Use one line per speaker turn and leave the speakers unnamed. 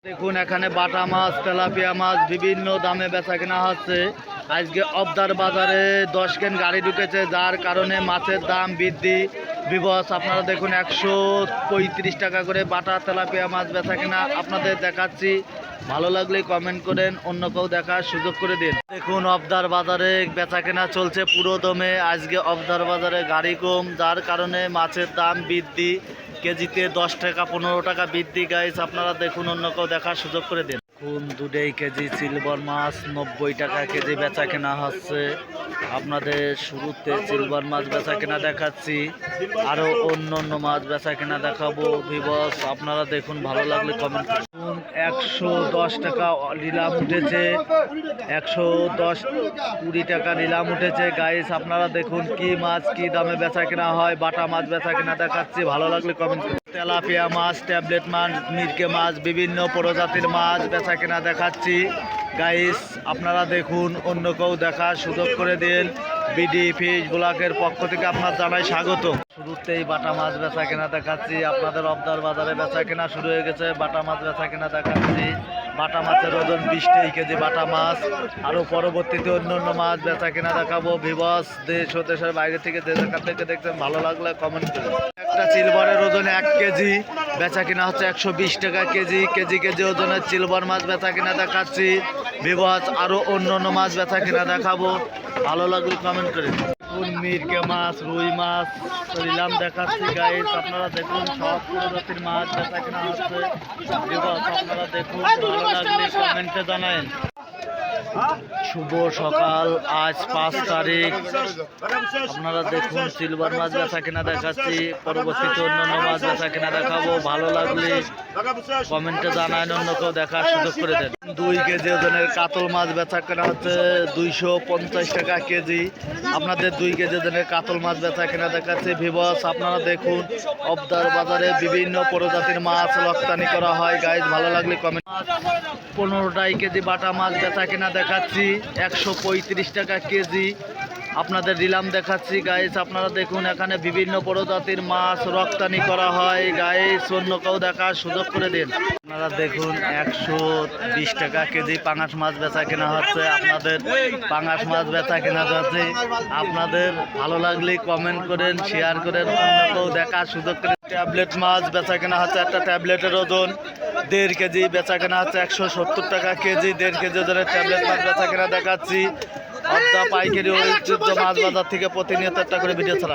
দেখুন এখানে বাটা মাছ, তেলাপিয়া মাছ বিভিন্ন দামে বেচা কেনা হচ্ছে। আজকে অবদার বাজারে 10 কেন গাড়ি ঢুকেছে, যার কারণে মাছের দাম বৃদ্ধি বিবস। আপনারা দেখুন 135 টাকা করে বাটা তেলাপিয়া মাছ বেচা কেনা আপনাদের দেখাচ্ছি। ভালো লাগলে কমেন্ট করেন, অন্য কেউ দেখার সুযোগ করে দিন। দেখুন অবদার বাজারে বেচা কেনা চলছে পুরো দমে। আজকে অবদার বাজারে গাড়ি কম, যার কারণে মাছের দাম বৃদ্ধি, কেজিতে 10 টাকা 15 টাকা বৃদ্ধি। গাইস আপনারা দেখুন, অন্য কেউ দেখার সুযোগ করে দিন। দেখুন 2 কেজি সিলভার মাছ 90 টাকা কেজি বেচা কেনা হচ্ছে। আপনাদের শুরুতে সিলভার মাছ বেচা কেনা দেখাচ্ছি, আরও অন্য অন্য মাছ বেচা কেনা দেখাবো ভিবস। আপনারা দেখুন, ভালো লাগলে কমেন্ট করুন। 110 টাকা নিলাম উঠেছে, 110-20 টাকা নিলাম উঠেছে। গাইস আপনারা দেখুন কি মাছ কি দামে বেচা কেনা হয়। বাটা মাছ বেচা কেনা দেখাচ্ছি, ভালো লাগলে কমেন্ট করুন। তেলাপিয়া মাছ, ট্যাবলেট মাছ, মিরকে মাছ, বিভিন্ন প্রজাতির মাছ বেচা কেনা দেখাচ্ছি। গাইস আপনারা দেখুন, অন্য কেউ দেখার সুযোগ করে দিন। বিডি ফিশ ব্লকের পক্ষ থেকে আপনার জানাই স্বাগত। শুরুতেই বাটা মাছ বেচা কেনা দেখাচ্ছি। আপনাদের অবদার বাজারে বেচা কেনা শুরু হয়ে গেছে। বাটা মাছ বেচা কেনা দেখাচ্ছি। বাটা মাছের ওজন 20 কেজি বাটা মাছ। আরও পরবর্তীতে অন্য অন্য মাছ বেচা কেনা দেখাবো ভিবস। দেশ ও দেশের বাইরে থেকে যে জায়গা থেকে দেখছেন, ভালো লাগলে কমেন্ট করুন। একটা সিলভারের ওজন 1 কেজি বেচা কিনা হচ্ছে 120 টাকা কেজি। কেজি কেজি ওজনের সিলভার মাছ বেচা কিনা দেখাচ্ছি ভিবস। আরও অন্য অন্য মাছ বেচা কিনা দেখাবো, ভালো লাগলে কমেন্ট করেন। মিরকে মাছ, রুই মাছ নিলাম দেখাচ্ছি। গাইস আপনারা দেখুন, সব প্রজাতির মাছ বেচা কিনা হচ্ছে ভিবস। আপনারা দেখুন, ভালো লাগলে কমেন্টে জানান। শুভ সকাল, আজ 5 তারিখ। আপনারা দেখুন সিলভার মাছ বেচা কেনা দেখাচ্ছি, পরবর্তীতে অন্যান্য মাছ বেচা কেনা দেখাবো। ভালো লাগলে কমেন্টে জানান, অন্য কেউ দেখার সুযোগ করে দেন। 2 কেজি ওজনের কাতল মাছ বেচা কেনা হচ্ছে 250 টাকা কেজি। আপনাদের 2 কেজি ওজনের কাতল মাছ বেচা কেনা দেখাচ্ছে ভিবস। আপনারা দেখুন, অবদার বাজারে বিভিন্ন প্রজাতির মাছ রপ্তানি করা হয়। গাইজ ভালো লাগলে কমেন্ট। 15 কেজি বাটা মাছ বেচা কেনা দেখাচ্ছি 135 টাকা কেজি। আপনাদের নিলাম দেখাচ্ছি। গাইস আপনারা দেখুন, এখানে বিভিন্ন প্রজাতির মাছ রপ্তানি করা হয়। গাইস অন্য কেউ দেখার সুযোগ করে দিন। আপনারা দেখুন 120 টাকা কেজি পাঙাশ মাছ বেচা কেনা হচ্ছে। আপনাদের পাঙাশ মাছ বেচা কেনা যাচ্ছে। আপনাদের ভালো লাগলে কমেন্ট করেন, শেয়ার করেন, অন্য কেউ দেখার সুযোগ করে। ট্যাবলেট মাছ বেচা কেনা হচ্ছে। একটা ট্যাবলেটের ওজন 1.5 কেজি বেচা কেনা হচ্ছে 170 টাকা কেজি। 1.5 কেজি ওজনের ট্যাবলেট মাছ বেচা কেনা দেখাচ্ছি। অবদা পাইকারি ঐতিহ্য মাছ বাজার থেকে প্রতিনিয়ত একটা করে ভিডিও ছাড়া।